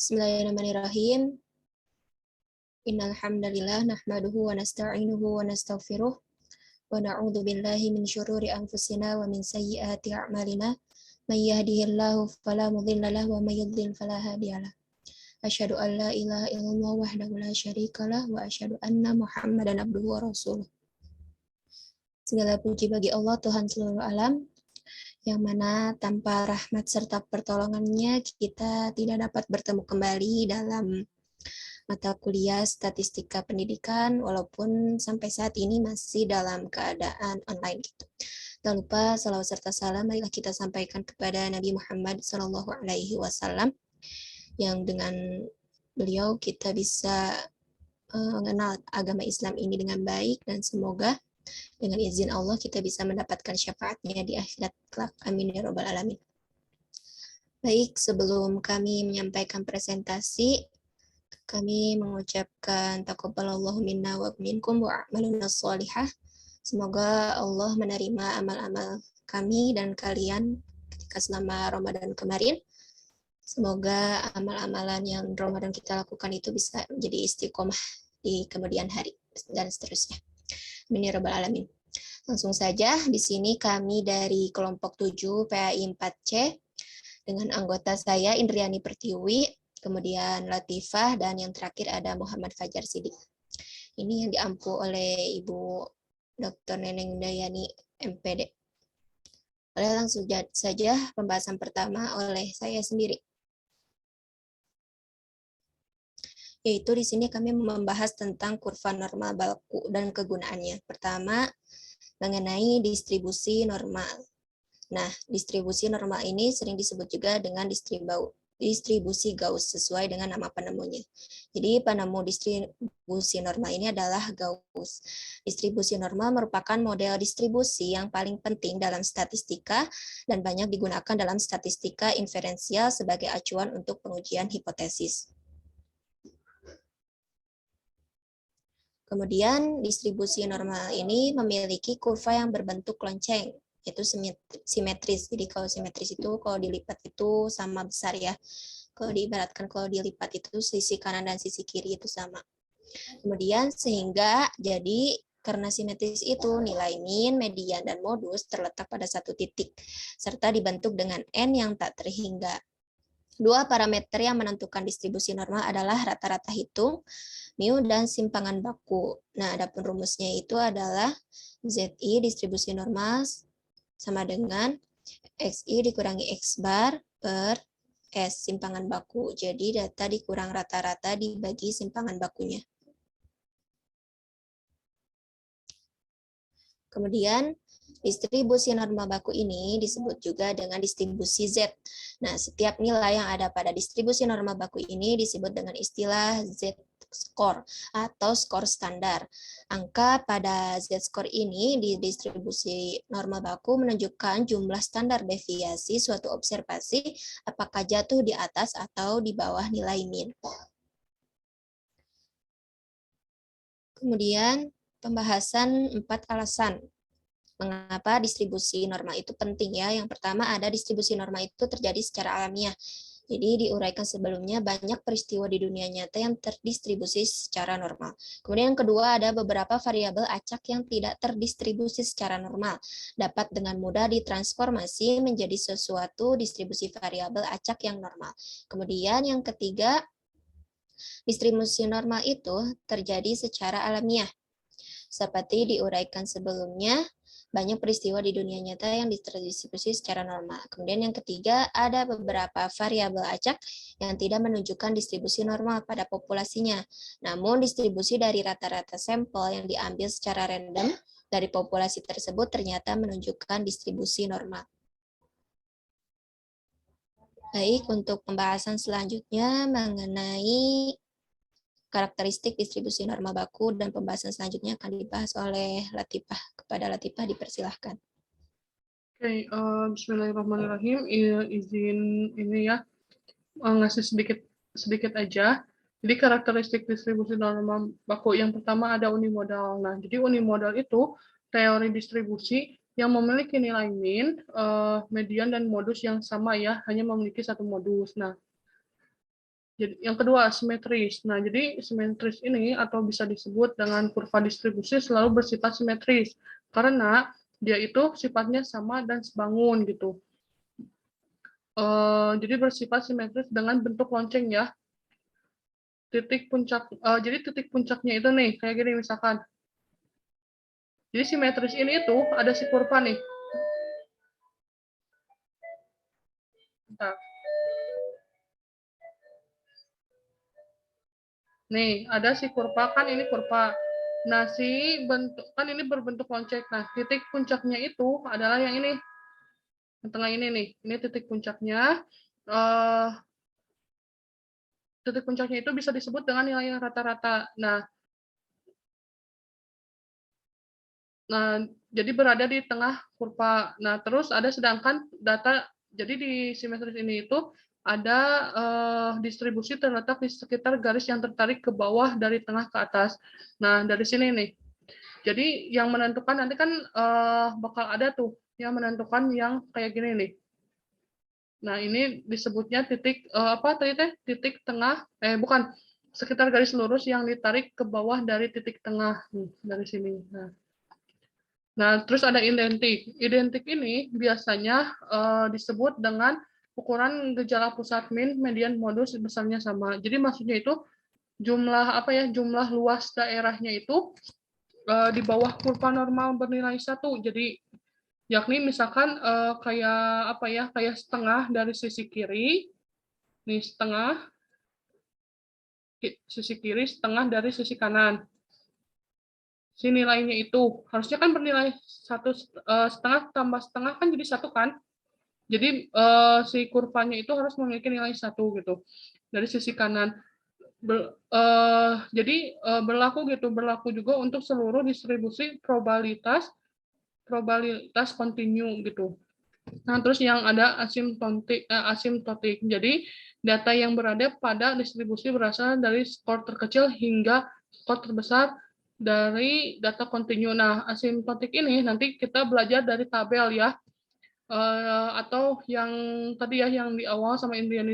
Bismillahirrahmanirrahim. Innal hamdalillah nahmaduhu wa nasta'inuhu wa nastaghfiruh wa na'udzu billahi min syururi anfusina wa min sayyiati a'malina. May yahdihillahu fala mudilla lahu wa may yudlil fala hadiyalah. Asyhadu an la ilaha illallah wahdahu la syarikalah wa asyhadu anna Muhammadan abduhu wa rasuluh. Segala puji bagi Allah Tuhan seluruh alam, yang mana tanpa rahmat serta pertolongannya kita tidak dapat bertemu kembali dalam mata kuliah statistika pendidikan, walaupun sampai saat ini masih dalam keadaan online gitu. Tak lupa salawat serta salam marilah kita sampaikan kepada Nabi Muhammad SAW, yang dengan beliau kita bisa mengenal agama Islam ini dengan baik, dan semoga dengan izin Allah kita bisa mendapatkan syafaatnya di akhirat kelak. Amin ya robbal alamin. Baik, sebelum kami menyampaikan presentasi, kami mengucapkan taqabbalallahu minna wa minkum wa a'maluna sholihah. Semoga Allah menerima amal-amal kami dan kalian ketika selama Ramadan kemarin. Semoga amal-amalan yang Ramadan kita lakukan itu bisa menjadi istiqomah di kemudian hari dan seterusnya. Amin ya rabbal alamin. Langsung saja, di sini kami dari kelompok 7 PAI 4C dengan anggota saya Indriani Pertiwi, kemudian Latifah, dan yang terakhir ada Muhammad Fajar Sidik. Ini yang diampu oleh Ibu Dr. Neneng Dayani, MPD. Oleh langsung saja pembahasan pertama oleh saya sendiri. Yaitu di sini kami membahas tentang kurva normal baku dan kegunaannya. Pertama, mengenai distribusi normal. Nah, distribusi normal ini sering disebut juga dengan distribusi Gauss sesuai dengan nama penemunya. Jadi penemu distribusi normal ini adalah Gauss. Distribusi normal merupakan model distribusi yang paling penting dalam statistika dan banyak digunakan dalam statistika inferensial sebagai acuan untuk pengujian hipotesis. Kemudian distribusi normal ini memiliki kurva yang berbentuk lonceng, yaitu simetris. Jadi kalau simetris itu kalau dilipat itu sama besar ya. Kalau diibaratkan kalau dilipat itu sisi kanan dan sisi kiri itu sama. Kemudian sehingga jadi karena simetris itu nilai min, median, dan modus terletak pada satu titik, serta dibentuk dengan n yang tak terhingga. Dua parameter yang menentukan distribusi normal adalah rata-rata hitung, mu, dan simpangan baku. Nah, adapun rumusnya itu adalah ZI distribusi normal sama dengan XI dikurangi X bar per S simpangan baku. Jadi data dikurang rata-rata dibagi simpangan bakunya. Kemudian distribusi normal baku ini disebut juga dengan distribusi Z. Nah, setiap nilai yang ada pada distribusi normal baku ini disebut dengan istilah Z-score atau skor standar. Angka pada Z-score ini di distribusi normal baku menunjukkan jumlah standar deviasi suatu observasi apakah jatuh di atas atau di bawah nilai min. Kemudian pembahasan 4 alasan mengapa distribusi normal itu penting ya. Yang pertama ada distribusi normal itu terjadi secara alamiah. Jadi diuraikan sebelumnya banyak peristiwa di dunia nyata yang terdistribusi secara normal. Kemudian yang kedua ada beberapa variabel acak yang tidak terdistribusi secara normal. Dapat dengan mudah ditransformasi menjadi sesuatu distribusi variabel acak yang normal. Kemudian yang ketiga, distribusi normal itu terjadi secara alamiah. Seperti diuraikan sebelumnya, banyak peristiwa di dunia nyata yang distribusi secara normal. Kemudian yang ketiga, ada beberapa variabel acak yang tidak menunjukkan distribusi normal pada populasinya. Namun distribusi dari rata-rata sampel yang diambil secara random dari populasi tersebut ternyata menunjukkan distribusi normal. Baik, untuk pembahasan selanjutnya mengenai karakteristik distribusi normal baku dan pembahasan selanjutnya akan dibahas oleh Latifah. Kepada Latifah dipersilahkan. Oke, bismillahirrahmanirrahim. Izin ini ya, ngasih sedikit aja. Jadi karakteristik distribusi normal baku yang pertama ada unimodal. Nah, jadi unimodal itu teori distribusi yang memiliki nilai min, median, dan modus yang sama ya, hanya memiliki satu modus. Nah, Jadi yang kedua simetris. Nah, jadi simetris ini atau bisa disebut dengan kurva distribusi selalu bersifat simetris karena dia itu sifatnya sama dan sebangun gitu. Jadi bersifat simetris dengan bentuk lonceng ya. Jadi titik puncaknya itu nih kayak gini misalkan. Jadi simetris ini itu ada si kurva nih. Bentar. Nih, ada si kurva kan ini kurva. Nah, si bentuk kan ini berbentuk lonceng. Nah, titik puncaknya itu adalah yang ini. Yang tengah ini nih. Ini titik puncaknya. Eh, titik puncaknya itu bisa disebut dengan nilai yang rata-rata. Nah, jadi berada di tengah kurva. Nah, terus ada sedangkan data, jadi di simetris ini itu ada distribusi terletak di sekitar garis yang tertarik ke bawah dari tengah ke atas. Nah, dari sini nih. Jadi yang menentukan nanti kan bakal ada tuh yang menentukan yang kayak gini nih. Nah, ini disebutnya titik apa tadi teh? Titik tengah bukan sekitar garis lurus yang ditarik ke bawah dari titik tengah nih, dari sini. Nah, terus ada identik. Identik ini biasanya disebut dengan ukuran gejala pusat min, median, modus besarnya sama. Jadi maksudnya itu jumlah apa ya? Jumlah luas daerahnya itu di bawah kurva normal bernilai 1. Jadi yakni misalkan kayak apa ya? Kayak setengah dari sisi kiri, nih setengah sisi kiri, setengah dari sisi kanan. Si nilainya itu harusnya kan bernilai satu setengah tambah setengah kan jadi 1 kan. Jadi si kurvanya itu harus memiliki nilai 1 gitu dari sisi kanan. Jadi berlaku gitu, berlaku juga untuk seluruh distribusi probabilitas kontinu gitu. Nah, terus yang ada asimptotik. Jadi data yang berada pada distribusi berasal dari skor terkecil hingga skor terbesar dari data kontinu. Nah, asimptotik ini nanti kita belajar dari tabel ya. Atau yang tadi ya yang di awal sama Indiana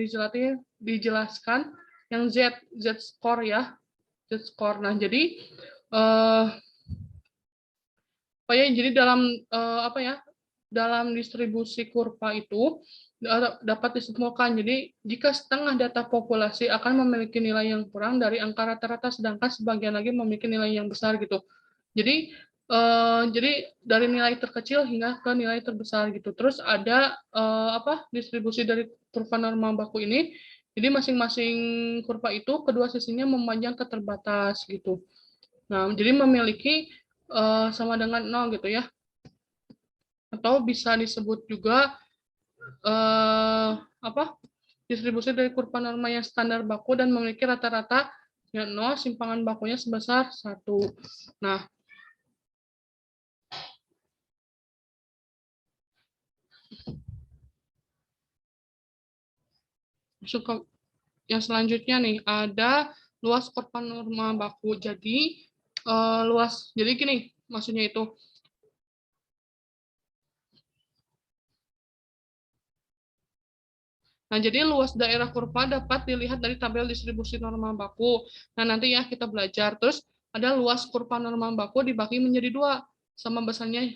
dijelaskan yang Z score ya, Z score. Nah, jadi jadi dalam apa ya, dalam distribusi kurva itu dapat disimpulkan. Jadi jika setengah data populasi akan memiliki nilai yang kurang dari angka rata-rata, sedangkan sebagian lagi memiliki nilai yang besar gitu. Jadi dari nilai terkecil hingga ke nilai terbesar gitu. Terus ada apa distribusi dari kurva normal baku ini. Jadi masing-masing kurva itu kedua sisinya memanjang ke terbatas gitu. Nah, jadi memiliki sama dengan 0 gitu ya. Atau bisa disebut juga apa distribusi dari kurva normal yang standar baku dan memiliki rata-rata yang 0, simpangan bakunya sebesar 1. Nah, masuk ke yang selanjutnya nih, ada luas kurva normal baku. Jadi luas, jadi gini maksudnya itu. Nah, jadi luas daerah kurva dapat dilihat dari tabel distribusi normal baku. Nah, nanti ya kita belajar. Terus ada luas kurva normal baku dibagi menjadi 2 sama besarnya.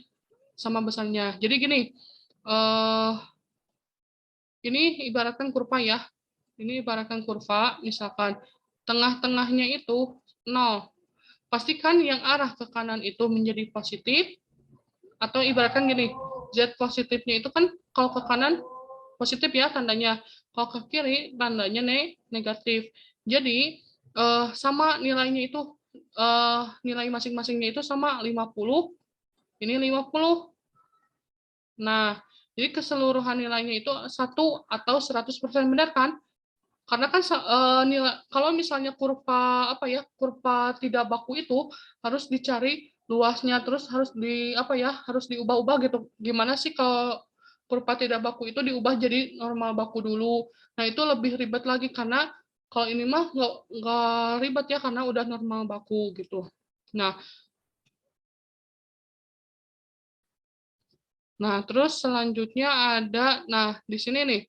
Jadi gini, ini ibaratkan kurva ya. Ini ibaratkan kurva, misalkan tengah-tengahnya itu 0. Pastikan yang arah ke kanan itu menjadi positif, atau ibaratkan gini, Z positifnya itu kan kalau ke kanan positif ya tandanya, kalau ke kiri tandanya negatif. Jadi sama nilainya itu, nilai masing-masingnya itu sama 50, ini 50. Nah, jadi keseluruhan nilainya itu 1 atau 100%, benar kan? Karena kan nilai kalau misalnya kurva apa ya, kurva tidak baku itu harus dicari luasnya, terus harus apa ya, harus diubah-ubah gitu. Gimana sih kalau kurva tidak baku itu diubah jadi normal baku dulu. Nah, itu lebih ribet lagi karena kalau ini mah nggak ribet ya karena udah normal baku gitu. Nah, terus selanjutnya ada, nah di sini nih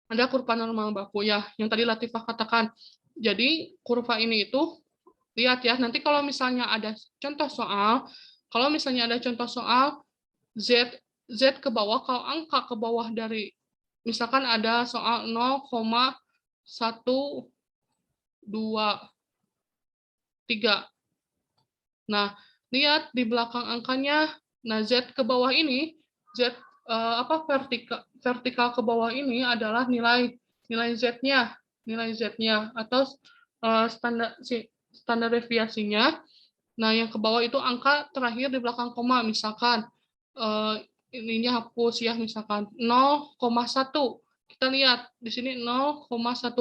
ada kurva normal baku ya, yang tadi Latifah katakan. Jadi kurva ini itu lihat ya, nanti kalau misalnya ada contoh soal, Z Z ke bawah, kalau angka ke bawah dari misalkan ada soal 0,123. Nah, lihat di belakang angkanya. Nah, Z ke bawah ini, Z vertikal ke bawah ini adalah nilai Z-nya, atau standar deviasinya. Nah, yang ke bawah itu angka terakhir di belakang koma, misalkan ininya hapus ya, misalkan 0,1. Kita lihat di sini 0,1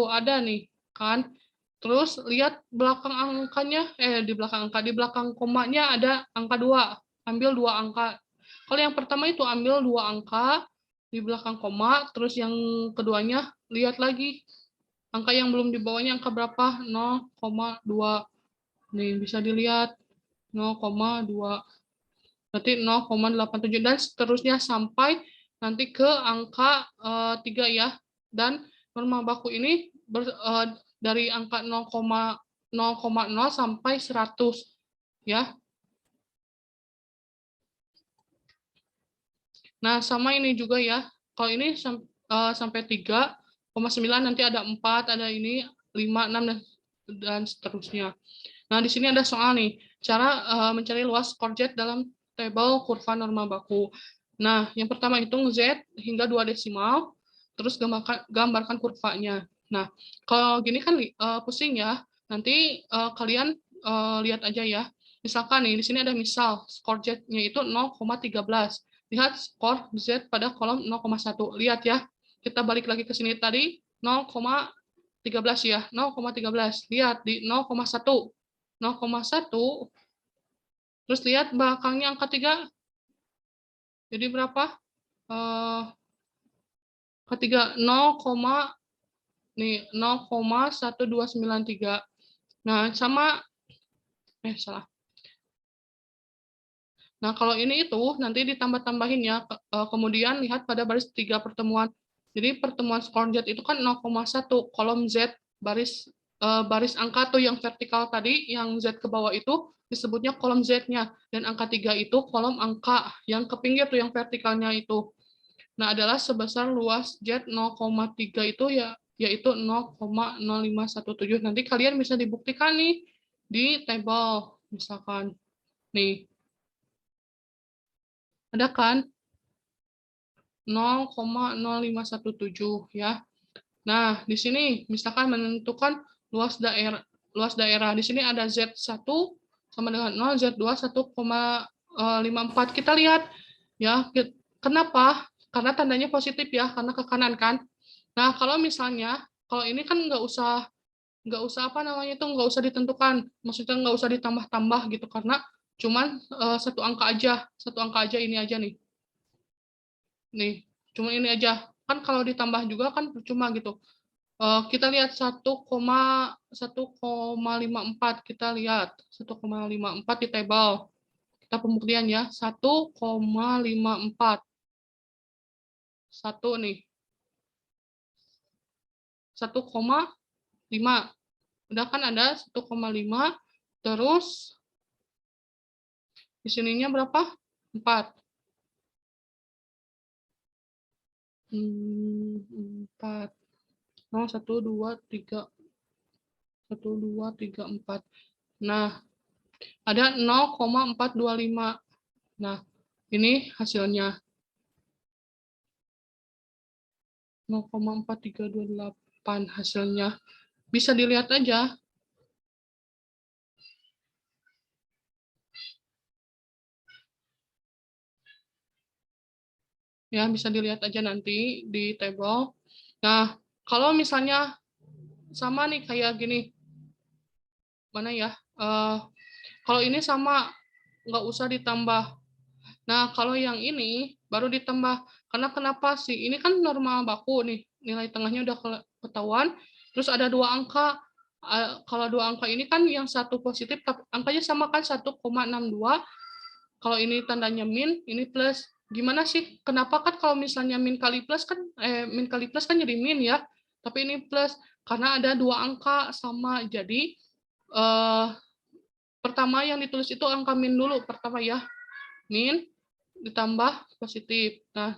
ada nih, kan? Terus lihat belakang angkanya, di belakang komanya ada angka 2. Ambil 2 angka. Kalau yang pertama itu ambil 2 angka di belakang koma, terus yang keduanya lihat lagi angka yang belum di bawahnya angka berapa? 0,2. Nih bisa dilihat 0,2. Berarti 0,87 dan seterusnya sampai nanti ke angka 3 ya. Dan norma baku ini dari angka 0,0 sampai 100 ya. Nah, sama ini juga ya. Kalau ini sampai 3,9, nanti ada 4, ada ini 5, 6 dan seterusnya. Nah, di sini ada soal nih, cara mencari luas Courgette dalam tabel kurva norma baku. Nah, yang pertama hitung Z hingga 2 desimal, terus gambarkan kurvanya. Nah, kalau gini kan pusing ya. Nanti kalian lihat aja ya. Misalkan nih, di sini ada misal Courgette-nya itu 0,13. Lihat skor Z pada kolom 0,1. Lihat ya. Kita balik lagi ke sini tadi 0,13 ya. 0,13. Lihat di 0,1. 0,1. Terus lihat belakangnya angka 3. Jadi berapa? Ketiga 0,1293. Nah, sama salah. Nah, kalau ini itu nanti ditambah-tambahin ya. Kemudian lihat pada baris 3 pertemuan. Jadi pertemuan Courgette itu kan 0,1 kolom Z baris angka tuh yang vertikal tadi, yang Z ke bawah itu disebutnya kolom Z-nya, dan angka 3 itu kolom angka yang ke pinggir tuh yang vertikalnya itu. Nah, adalah sebesar luas Z 0,3 itu ya, yaitu 0,0517. Nanti kalian bisa dibuktikan nih di tabel, misalkan. Nih, ada kan 0,0517 ya. Nah, di sini misalkan menentukan luas daerah. Di sini ada Z1 sama dengan 0, Z2 1,54. Kita lihat ya. Kenapa? Karena tandanya positif ya, karena ke kanan kan. Nah, kalau misalnya kalau ini kan nggak usah apa namanya itu, nggak usah ditentukan. Maksudnya nggak usah ditambah-tambah gitu, karena cuman satu angka aja ini aja nih. Cuma ini aja. Kan kalau ditambah juga kan percuma gitu. Kita lihat 1,54. Kita lihat 1,54 di table. Kita pembuktian ya. 1,54. 1 nih. 1,5. Udah kan ada 1,5. Terus di sininya berapa? 4. 4. 0, 1, 2, 3. 1, 2, 3, 4. Nah, ada 0,425. Nah, ini hasilnya. 0,4328 hasilnya. Bisa dilihat aja. Ya, bisa dilihat aja nanti di table. Nah, kalau misalnya sama nih kayak gini. Mana ya? Kalau ini sama, nggak usah ditambah. Nah, kalau yang ini baru ditambah. Karena kenapa sih? Ini kan normal baku nih. Nilai tengahnya udah ketahuan. Terus ada 2 angka. Kalau 2 angka ini kan yang satu positif, angkanya sama kan 1,62. Kalau ini tandanya min, ini plus. gimana sih? Kenapa kan kalau misalnya min kali plus kan jadi min ya, tapi ini plus karena ada 2 angka sama. Jadi pertama yang ditulis itu angka min dulu pertama ya. Min ditambah positif. Nah,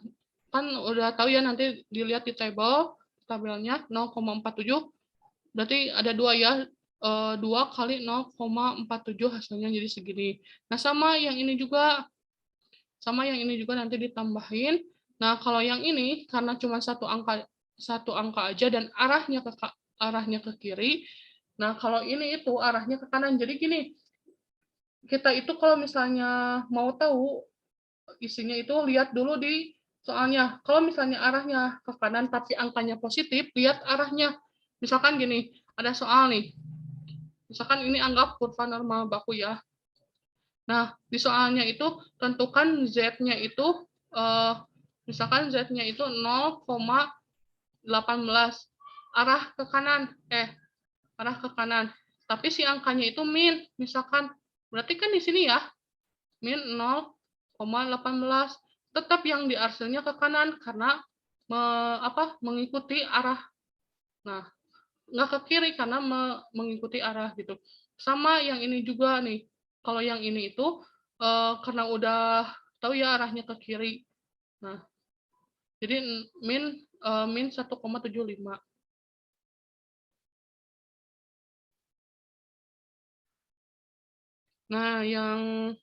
kan udah tahu ya, nanti dilihat di tabelnya 0,47. Berarti ada 2 ya. 2 kali 0,47 hasilnya jadi segini. Nah, sama yang ini juga nanti ditambahin. Nah, kalau yang ini karena cuma satu angka aja dan arahnya ke kiri. Nah, kalau ini itu arahnya ke kanan. Jadi gini, kita itu kalau misalnya mau tahu isinya itu lihat dulu di soalnya. Kalau misalnya arahnya ke kanan tapi angkanya positif, lihat arahnya. Misalkan gini, ada soal nih. Misalkan ini anggap kurva normal baku ya. Nah, di soalnya itu tentukan Z-nya itu misalkan Z-nya itu 0,18 arah ke kanan. Arah ke kanan. Tapi si angkanya itu min, misalkan. Berarti kan di sini ya, min 0,18. Tetap yang di arselnya ke kanan karena mengikuti arah. Nah, nggak ke kiri karena mengikuti arah gitu. Sama yang ini juga nih. Kalau yang ini itu karena udah tahu ya arahnya ke kiri. Nah, jadi min 1,75. Nah, yang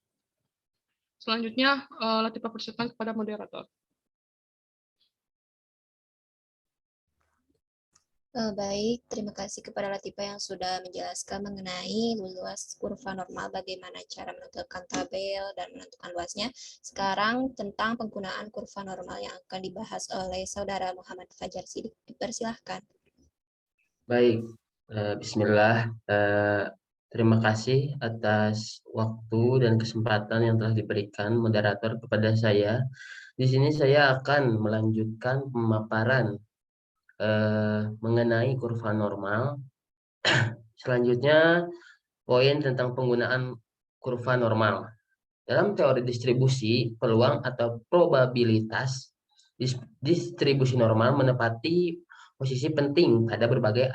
selanjutnya Latifah persilakan kepada moderator. Baik, terima kasih kepada Latifah yang sudah menjelaskan mengenai luas kurva normal, bagaimana cara menentukan tabel dan menentukan luasnya. Sekarang tentang penggunaan kurva normal yang akan dibahas oleh Saudara Muhammad Fajar Sidik. Dipersilahkan. Baik, Bismillah. Terima kasih atas waktu dan kesempatan yang telah diberikan moderator kepada saya. Di sini saya akan melanjutkan pemaparan mengenai kurva normal. Selanjutnya, poin tentang penggunaan kurva normal. Dalam teori distribusi, peluang atau probabilitas distribusi normal menepati posisi penting pada berbagai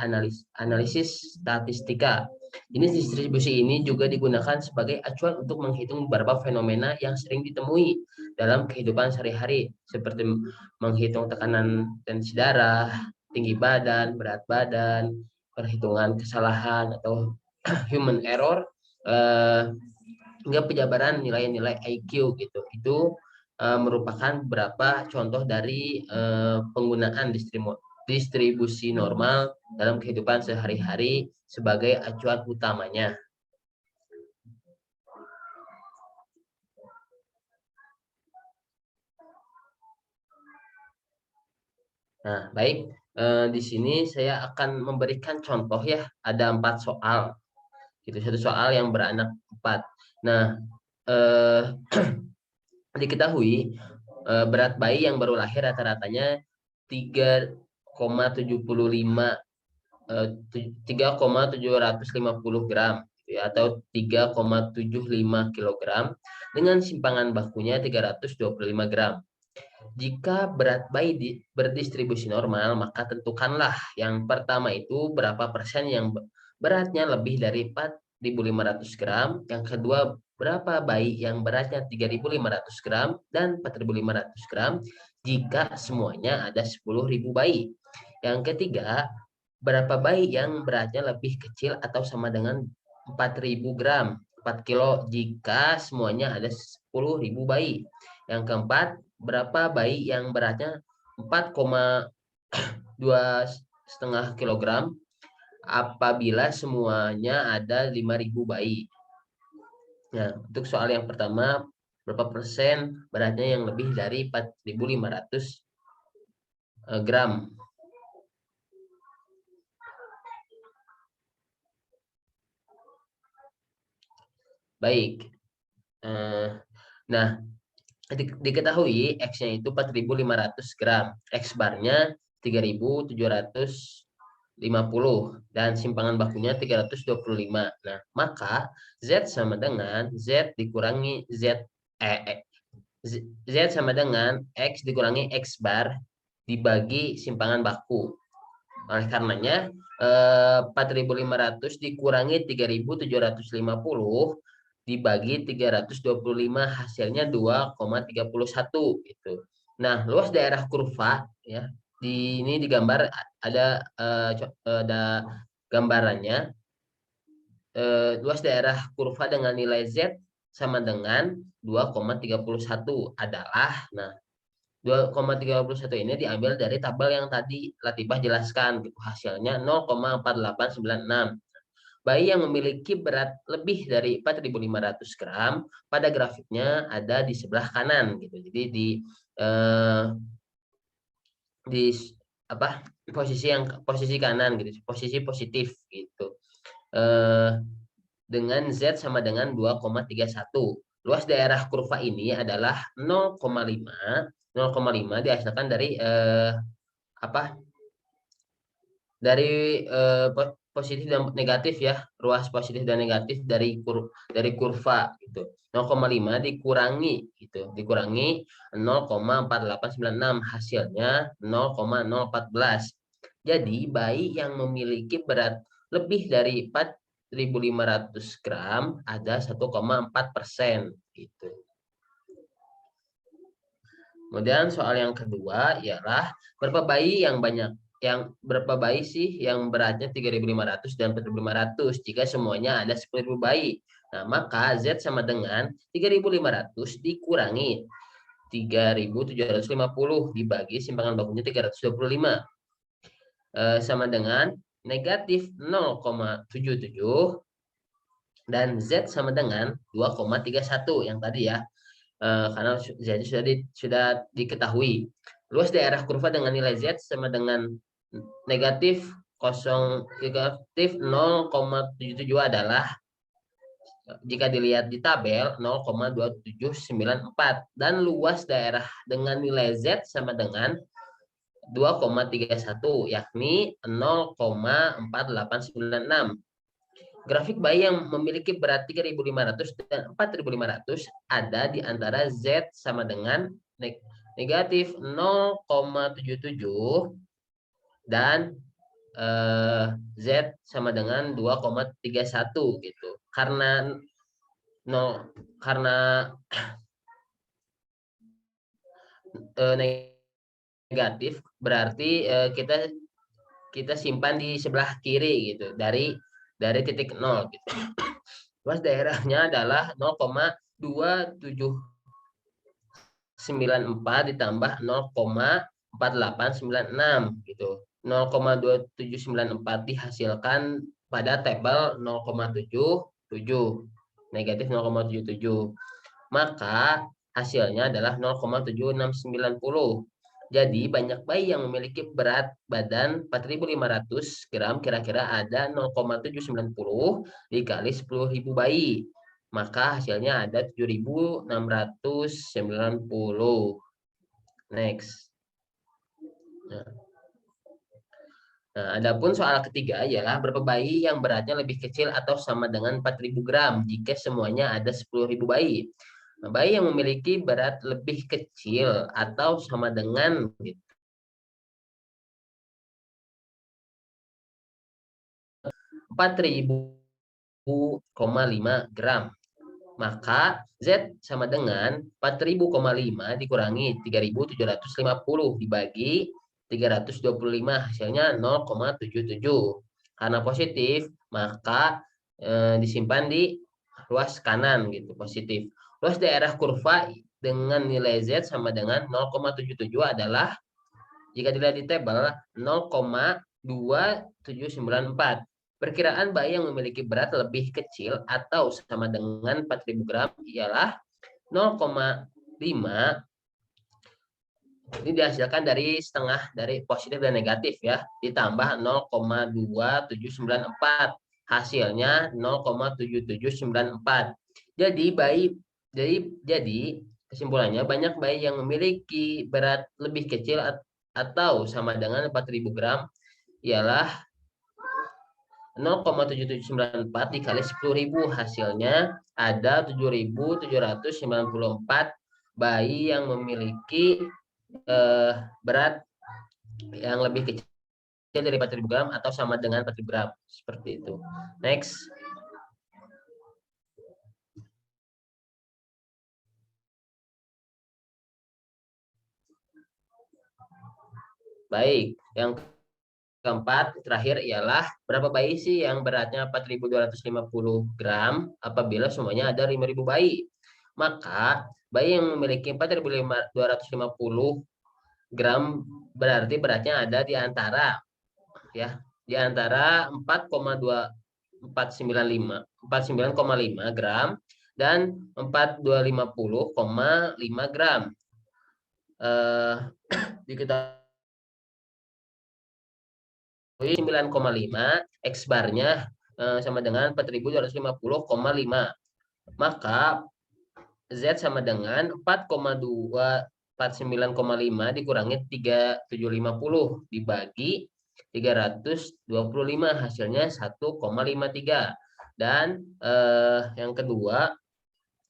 analisis statistika. Jenis distribusi ini juga digunakan sebagai acuan untuk menghitung beberapa fenomena yang sering ditemui dalam kehidupan sehari-hari, seperti menghitung tekanan tensi darah, tinggi badan, berat badan, perhitungan kesalahan atau human error, hingga penjabaran nilai-nilai IQ gitu. Itu merupakan beberapa contoh dari penggunaan distribusi normal dalam kehidupan sehari-hari sebagai acuan utamanya. Nah, baik. Di sini saya akan memberikan contoh ya. Ada 4 soal. Itu satu soal yang beranak 4. Nah, diketahui berat bayi yang baru lahir rata-ratanya 3,750 gram ya, atau 3,75 kilogram dengan simpangan bakunya 325 gram. Jika berat bayi berdistribusi normal, maka tentukanlah yang pertama itu berapa persen yang beratnya lebih dari 4.500 gram, yang kedua berapa bayi yang beratnya 3.500 gram dan 4.500 gram jika semuanya ada 10.000 bayi. Yang ketiga, berapa bayi yang beratnya lebih kecil atau sama dengan 4.000 gram, 4 kilo jika semuanya ada 10.000 bayi. Yang keempat, berapa bayi yang beratnya 4,2,5 kilogram apabila semuanya ada 5.000 bayi. Nah, untuk soal yang pertama, berapa persen beratnya yang lebih dari 4.500 gram? Baik. Nah, diketahui X-nya itu 4.500 gram, X barnya 3.750 dan simpangan bakunya 325. Nah, maka Z sama dengan Z dikurangi Z sama dengan X dikurangi X bar dibagi simpangan baku. Oleh karenanya 4.500 dikurangi 3.750 dibagi 325 hasilnya 2,31 gitu. Nah, luas daerah kurva ya ini digambar ada gambarannya. Luas daerah kurva dengan nilai Z sama dengan 2,31 adalah, nah 2,31 ini diambil dari tabel yang tadi Latifah jelaskan gitu. Hasilnya 0,4896. Bayi yang memiliki berat lebih dari 4.500 gram pada grafiknya ada di sebelah kanan gitu. Jadi di apa posisi kanan gitu, posisi positif gitu. Dengan Z sama dengan 2,31. Luas daerah kurva ini adalah 0,5 dihasilkan dari positif dan negatif ya, ruas positif dan negatif dari kurva gitu. 0,5 dikurangi gitu, dikurangi 0,4896 hasilnya 0,014. Jadi bayi yang memiliki berat lebih dari 4.500 gram ada 1,4% gitu. Kemudian soal yang kedua ialah berapa bayi sih yang beratnya 3.500 dan 4.500 jika semuanya ada 10.000 bayi. Nah, maka Z sama dengan 3.500 dikurangi 3.750 dibagi simpangan bakunya 325 sama dengan negatif 0,77 dan Z sama dengan 2,31 yang tadi ya. Karena Z sudah diketahui. Luas daerah kurva dengan nilai Z sama dengan negatif 0,77 adalah jika dilihat di tabel 0,2794 dan luas daerah dengan nilai Z sama dengan 2,31 yakni 0,4896. Grafik bayi yang memiliki berat 3.500 dan 4.500 ada di antara Z sama dengan negatif 0,77 dan Z sama dengan 2,31 gitu. Karena negatif berarti kita simpan di sebelah kiri gitu dari titik 0 gitu. Luas daerahnya adalah 0,2794 ditambah 0,4896 gitu. 0,2794 dihasilkan pada tabel 0,77 negatif 0,77. Maka hasilnya adalah 0,7690. Jadi banyak bayi yang memiliki berat badan 4.500 gram kira-kira ada 0,790 dikali 10.000 bayi. Maka hasilnya ada 7.690. Next. Nah, adapun soal ketiga ialah berapa bayi yang beratnya lebih kecil atau sama dengan 4.000 gram jika semuanya ada 10.000 bayi. Nah, bayi yang memiliki berat lebih kecil atau sama dengan 4.000,5 gram. Maka Z sama dengan 4.000,5 dikurangi 3.750 dibagi 325 hasilnya 0,77. Karena positif maka disimpan di ruas kanan gitu, positif. Luas daerah kurva dengan nilai Z sama dengan 0,77 adalah jika dilihat di tabel 0,2794. Perkiraan bayi yang memiliki berat lebih kecil atau sama dengan 4.000 gram ialah 0,5. Ini dihasilkan dari setengah dari positif dan negatif ya, ditambah 0,2794. Hasilnya 0,7794. Jadi kesimpulannya banyak bayi yang memiliki berat lebih kecil atau sama dengan 4.000 gram ialah 0,7794 dikali 10.000 hasilnya ada 7.794 bayi yang memiliki berat yang lebih kecil dari 4.000 gram atau sama dengan 4.000 gram. Seperti itu. Next. Baik, yang keempat terakhir ialah berapa bayi sih yang beratnya 4.250 gram apabila semuanya ada 5.000 bayi. Maka bayi yang memiliki 4.250 gram berarti beratnya ada di antara 4,5 gram dan 4.250,5 gram. Diketahui 9,5 X barnya sama dengan 4.250,5. Maka Z sama dengan 4,249,5 dikurangi 3.750 dibagi 325 hasilnya 1,53. Dan yang kedua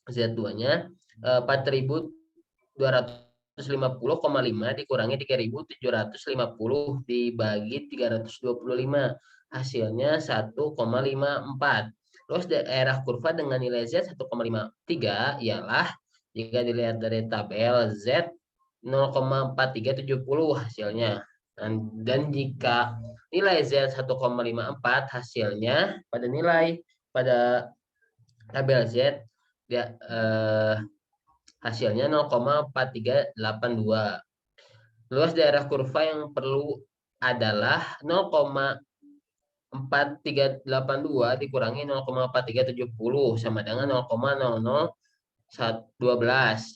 Z2-nya 4.250,5 dikurangi 3.750 dibagi 325 hasilnya 1,54. Terus daerah kurva dengan nilai Z 1,53 ialah jika dilihat dari tabel Z 0,4370 hasilnya. Dan jika nilai Z 1,54 hasilnya pada tabel Z dia hasilnya 0,4382. Luas daerah kurva yang perlu adalah 0,4382 dikurangi 0,4370 sama dengan 0,0012.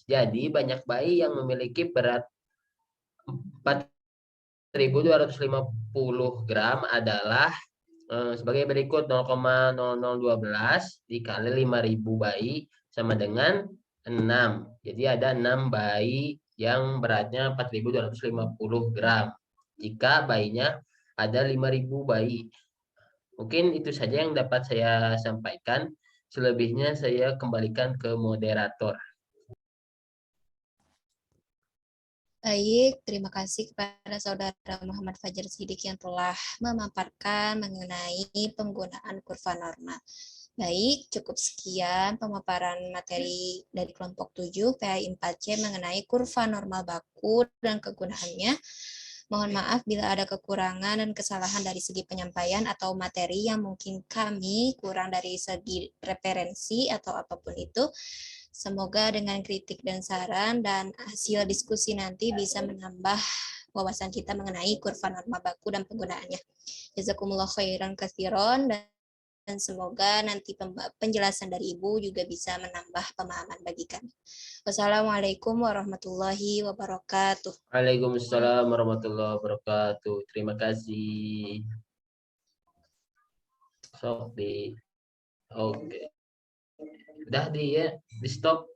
Jadi banyak bayi yang memiliki berat 4.250 gram adalah sebagai berikut. 0,0012 dikali 5.000 bayi sama dengan 6. Jadi ada 6 bayi yang beratnya 4.250 gram. Jika bayinya ada 5.000 bayi. Mungkin itu saja yang dapat saya sampaikan. Selebihnya saya kembalikan ke moderator. Baik, terima kasih kepada Saudara Muhammad Fajar Siddiq yang telah memaparkan mengenai penggunaan kurva normal. Baik, cukup sekian pemaparan materi dari kelompok 7 PAI 4C mengenai kurva normal baku dan kegunaannya. Mohon maaf bila ada kekurangan dan kesalahan dari segi penyampaian atau materi yang mungkin kami kurang dari segi referensi atau apapun itu. Semoga dengan kritik dan saran dan hasil diskusi nanti bisa menambah wawasan kita mengenai kurva normal baku dan penggunaannya. Jazakumullah khairan katsiran dan semoga nanti penjelasan dari Ibu juga bisa menambah pemahaman bagi kami. Wassalamualaikum warahmatullahi wabarakatuh. Waalaikumsalam warahmatullahi wabarakatuh. Terima kasih. Oke. Udah di stop.